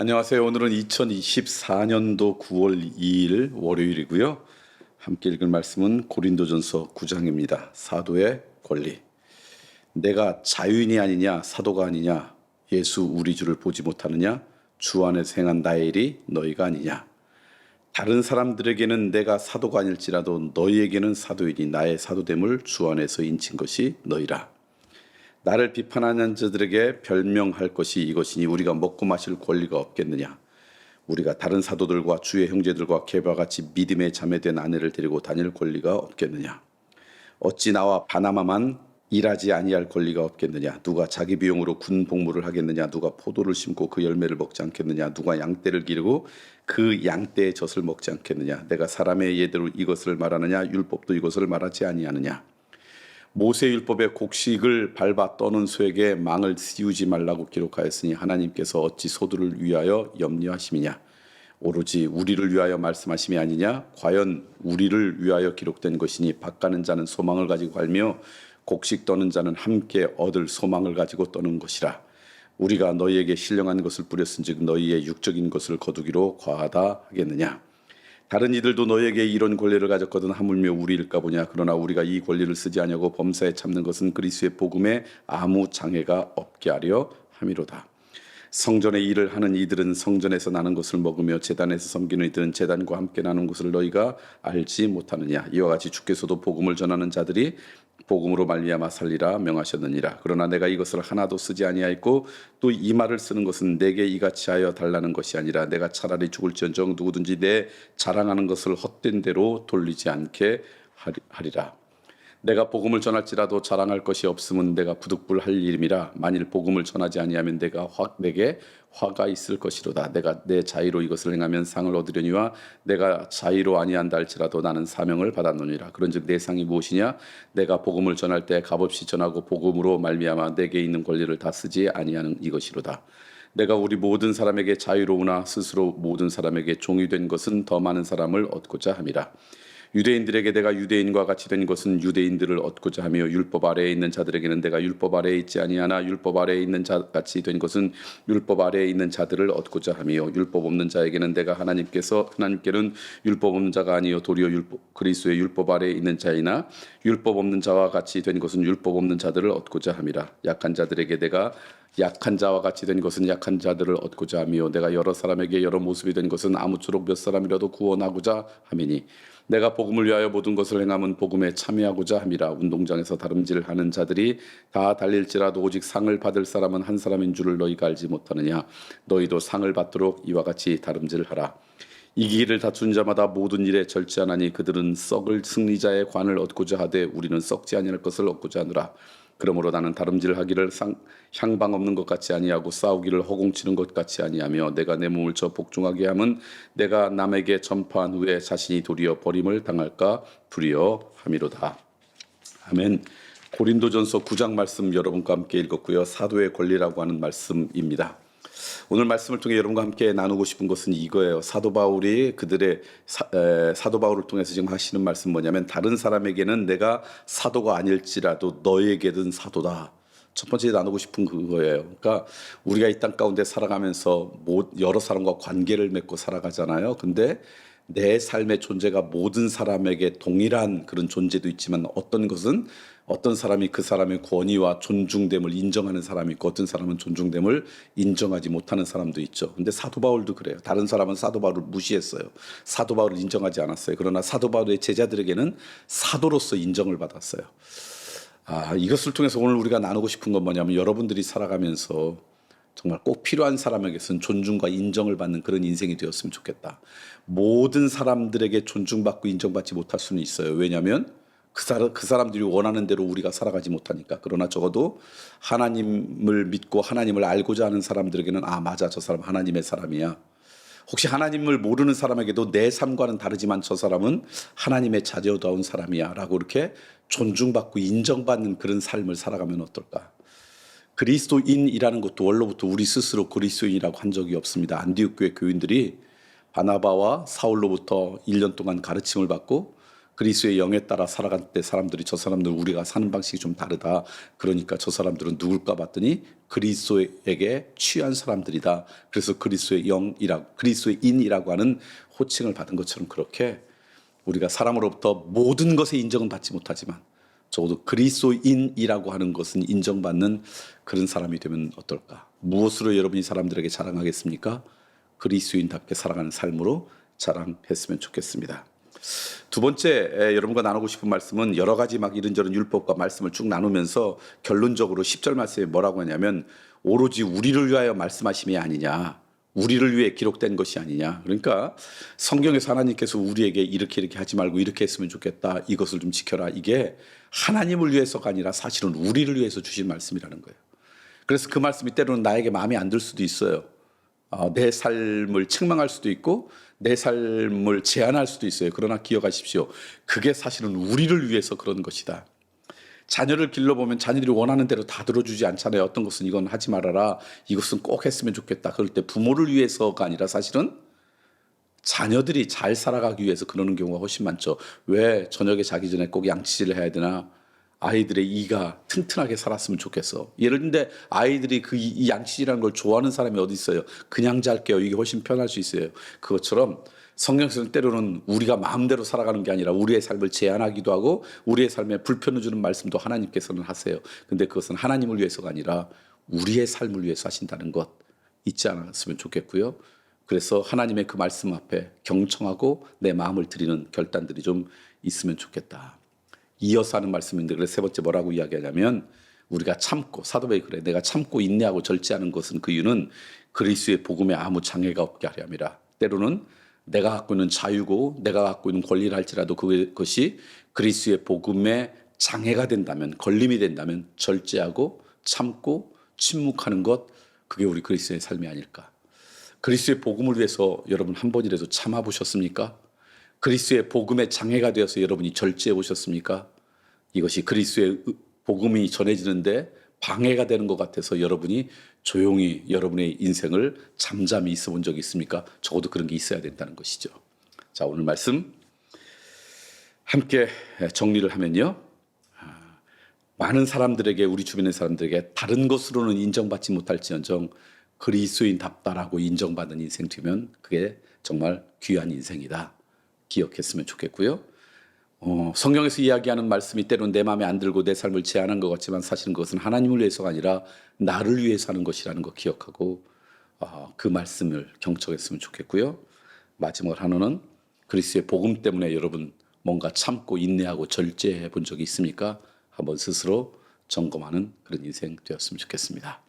안녕하세요. 오늘은 2024년도 9월 2일 월요일이고요. 함께 읽을 말씀은 고린도전서 9장입니다. 사도의 권리. 내가 자유인이 아니냐 사도가 아니냐 예수 우리 주를 보지 못하느냐 주 안에서 행한 나의 일이 너희가 아니냐. 다른 사람들에게는 내가 사도가 아닐지라도 너희에게는 사도이니 나의 사도됨을 주 안에서 인친 것이 너희라. 나를 비판하는 자들에게 별명할 것이 이것이니 우리가 먹고 마실 권리가 없겠느냐. 우리가 다른 사도들과 주의 형제들과 개와 같이 믿음에 자매된 아내를 데리고 다닐 권리가 없겠느냐. 어찌 나와 바나마만 일하지 아니할 권리가 없겠느냐. 누가 자기 비용으로 군 복무를 하겠느냐. 누가 포도를 심고 그 열매를 먹지 않겠느냐. 누가 양떼를 기르고 그 양떼의 젖을 먹지 않겠느냐. 내가 사람의 예대로 이것을 말하느냐. 율법도 이것을 말하지 아니하느냐. 모세율법의 곡식을 밟아 떠는 소에게 망을 씌우지 말라고 기록하였으니 하나님께서 어찌 소들을 위하여 염려하심이냐. 오로지 우리를 위하여 말씀하심이 아니냐. 과연 우리를 위하여 기록된 것이니 밭가는 자는 소망을 가지고 갈며 곡식 떠는 자는 함께 얻을 소망을 가지고 떠는 것이라. 우리가 너희에게 신령한 것을 뿌렸은즉 너희의 육적인 것을 거두기로 과하다 하겠느냐. 다른 이들도 너희에게 이런 권리를 가졌거든 하물며 우리일까 보냐. 그러나 우리가 이 권리를 쓰지 아니하고 범사에 참는 것은 그리스도의 복음에 아무 장애가 없게 하려 함이로다. 성전의 일을 하는 이들은 성전에서 나는 것을 먹으며 제단에서 섬기는 이들은 제단과 함께 나눈 것을 너희가 알지 못하느냐. 이와 같이 주께서도 복음을 전하는 자들이 복음으로 말미암아 살리라 명하셨느니라. 그러나 내가 이것을 하나도 쓰지 아니하였고 또 이 말을 쓰는 것은 내게 이같이 하여 달라는 것이 아니라 내가 차라리 죽을지언정 누구든지 내 자랑하는 것을 헛된 대로 돌리지 않게 하리라. 내가 복음을 전할지라도 자랑할 것이 없음은 내가 부득불할 일임이라. 만일 복음을 전하지 아니하면 내게 화가 있을 것이로다. 내가 내 자의로 이것을 행하면 상을 얻으려니와 내가 자의로 아니한다 할지라도 나는 사명을 받았노니라. 그런즉 내 상이 무엇이냐. 내가 복음을 전할 때 값없이 전하고 복음으로 말미암아 내게 있는 권리를 다 쓰지 아니하는 이것이로다. 내가 우리 모든 사람에게 자유로우나 스스로 모든 사람에게 종이 된 것은 더 많은 사람을 얻고자 함이라. 유대인들에게 내가 유대인과 같이 된 것은 유대인들을 얻고자 하며 율법 아래에 있는 자들에게는 내가 율법 아래에 있지 아니하나 율법 아래에 있는 자 같이 된 것은 율법 아래에 있는 자들을 얻고자 하며 율법 없는 자에게는 내가 하나님께는 율법 없는 자가 아니요 도리어 그리스도의 율법 아래에 있는 자이나 율법 없는 자와 같이 된 것은 율법 없는 자들을 얻고자 함이라. 약한 자들에게 내가 약한 자와 같이 된 것은 약한 자들을 얻고자 하며 내가 여러 사람에게 여러 모습이 된 것은 아무쪼록 몇 사람이라도 구원하고자 함이니 내가 복음을 위하여 모든 것을 행함은 복음에 참여하고자 함이라. 운동장에서 다름질하는 자들이 다 달릴지라도 오직 상을 받을 사람은 한 사람인 줄을 너희가 알지 못하느냐. 너희도 상을 받도록 이와 같이 다름질하라. 이기기를 다툰 자마다 모든 일에 절제하나니 그들은 썩을 승리자의 관을 얻고자 하되 우리는 썩지 아니할 것을 얻고자 하느라. 그러므로 나는 다름질하기를 향방 없는 것 같이 아니하고 싸우기를 허공치는 것 같이 아니하며 내가 내 몸을 저 복종하게 함은 내가 남에게 전파한 후에 자신이 도리어 버림을 당할까 두려워함이로다. 아멘. 고린도전서 9장 말씀 여러분과 함께 읽었고요. 사도의 권리라고 하는 말씀입니다. 오늘 말씀을 통해 여러분과 함께 나누고 싶은 것은 이거예요. 사도 바울이 그들의 사도 바울을 통해서 지금 하시는 말씀 뭐냐면 다른 사람에게는 내가 사도가 아닐지라도 너에게는 사도다. 첫 번째 나누고 싶은 그거예요. 그러니까 우리가 이 땅 가운데 살아가면서 여러 사람과 관계를 맺고 살아가잖아요. 근데 내 삶의 존재가 모든 사람에게 동일한 그런 존재도 있지만 어떤 것은 어떤 사람이 그 사람의 권위와 존중됨을 인정하는 사람이 있고 어떤 사람은 존중됨을 인정하지 못하는 사람도 있죠. 근데 사도 바울도 그래요. 다른 사람은 사도 바울을 무시했어요. 사도 바울을 인정하지 않았어요. 그러나 사도 바울의 제자들에게는 사도로서 인정을 받았어요. 이것을 통해서 오늘 우리가 나누고 싶은 건 뭐냐면 여러분들이 살아가면서 정말 꼭 필요한 사람에게서는 존중과 인정을 받는 그런 인생이 되었으면 좋겠다. 모든 사람들에게 존중받고 인정받지 못할 수는 있어요. 왜냐하면 그 사람들이 원하는 대로 우리가 살아가지 못하니까. 그러나 적어도 하나님을 믿고 하나님을 알고자 하는 사람들에게는 맞아, 저 사람 하나님의 사람이야. 혹시 하나님을 모르는 사람에게도 내 삶과는 다르지만 저 사람은 하나님의 자녀다운 사람이야 라고 이렇게 존중받고 인정받는 그런 삶을 살아가면 어떨까. 그리스도인이라는 것도 원로부터 우리 스스로 그리스도인이라고 한 적이 없습니다. 안디옥 교회 교인들이 바나바와 사울로부터 1년 동안 가르침을 받고 그리스도의 영에 따라 살아갈 때 사람들이 저 사람들 우리가 사는 방식이 좀 다르다. 그러니까 저 사람들은 누굴까 봤더니 그리스도에게 취한 사람들이다. 그래서 그리스도의 인이라고 하는 호칭을 받은 것처럼 그렇게 우리가 사람으로부터 모든 것에 인정은 받지 못하지만 적어도 그리스도인이라고 하는 것은 인정받는 그런 사람이 되면 어떨까? 무엇으로 여러분이 사람들에게 자랑하겠습니까? 그리스도인답게 살아가는 삶으로 자랑했으면 좋겠습니다. 두 번째 여러분과 나누고 싶은 말씀은 여러 가지 막 이런저런 율법과 말씀을 쭉 나누면서 결론적으로 10절 말씀에 뭐라고 하냐면 오로지 우리를 위하여 말씀하심이 아니냐. 우리를 위해 기록된 것이 아니냐. 그러니까 성경에서 하나님께서 우리에게 이렇게 하지 말고 이렇게 했으면 좋겠다. 이것을 좀 지켜라. 이게 하나님을 위해서가 아니라 사실은 우리를 위해서 주신 말씀이라는 거예요. 그래서 그 말씀이 때로는 나에게 마음에 안 들 수도 있어요. 내 삶을 책망할 수도 있고 내 삶을 제한할 수도 있어요. 그러나 기억하십시오. 그게 사실은 우리를 위해서 그런 것이다. 자녀를 길러보면 자녀들이 원하는 대로 다 들어주지 않잖아요. 어떤 것은 이건 하지 말아라. 이것은 꼭 했으면 좋겠다. 그럴 때 부모를 위해서가 아니라 사실은 자녀들이 잘 살아가기 위해서 그러는 경우가 훨씬 많죠. 왜 저녁에 자기 전에 꼭 양치질을 해야 되나? 아이들의 이가 튼튼하게 살았으면 좋겠어. 예를 들는데 아이들이 이 양치질하는 걸 좋아하는 사람이 어디 있어요? 그냥 잘게요. 이게 훨씬 편할 수 있어요. 그것처럼 성경에서는 때로는 우리가 마음대로 살아가는 게 아니라 우리의 삶을 제한하기도 하고 우리의 삶에 불편을 주는 말씀도 하나님께서는 하세요. 근데 그것은 하나님을 위해서가 아니라 우리의 삶을 위해서 하신다는 것 잊지 않았으면 좋겠고요. 그래서 하나님의 그 말씀 앞에 경청하고 내 마음을 드리는 결단들이 좀 있으면 좋겠다. 이어서 하는 말씀인데 그래서 세 번째 뭐라고 이야기하냐면 우리가 참고 사도 바울이 그래 내가 참고 인내하고 절제하는 것은 그 이유는 그리스도의 복음에 아무 장애가 없게 하려 함이라. 때로는 내가 갖고 있는 자유고 내가 갖고 있는 권리를 할지라도 그것이 그리스도의 복음에 장애가 된다면 걸림이 된다면 절제하고 참고 침묵하는 것 그게 우리 그리스도의 삶이 아닐까. 그리스도의 복음을 위해서 여러분 한 번이라도 참아 보셨습니까? 그리스도의 복음에 장애가 되어서 여러분이 절제해 보셨습니까? 이것이 그리스도의 복음이 전해지는데 방해가 되는 것 같아서 여러분이 조용히 여러분의 인생을 잠잠히 있어 본 적이 있습니까? 적어도 그런 게 있어야 된다는 것이죠. 자, 오늘 말씀 함께 정리를 하면요. 많은 사람들에게 우리 주변의 사람들에게 다른 것으로는 인정받지 못할지언정 그리스도인답다라고 인정받는 인생 되면 그게 정말 귀한 인생이다. 기억했으면 좋겠고요. 성경에서 이야기하는 말씀이 때로는 내 마음에 안 들고 내 삶을 제한한 것 같지만 사실은 그것은 하나님을 위해서가 아니라 나를 위해서 하는 것이라는 거 기억하고 그 말씀을 경청했으면 좋겠고요. 마지막 하나는 그리스도의 복음 때문에 여러분 뭔가 참고 인내하고 절제해 본 적이 있습니까? 한번 스스로 점검하는 그런 인생 되었으면 좋겠습니다.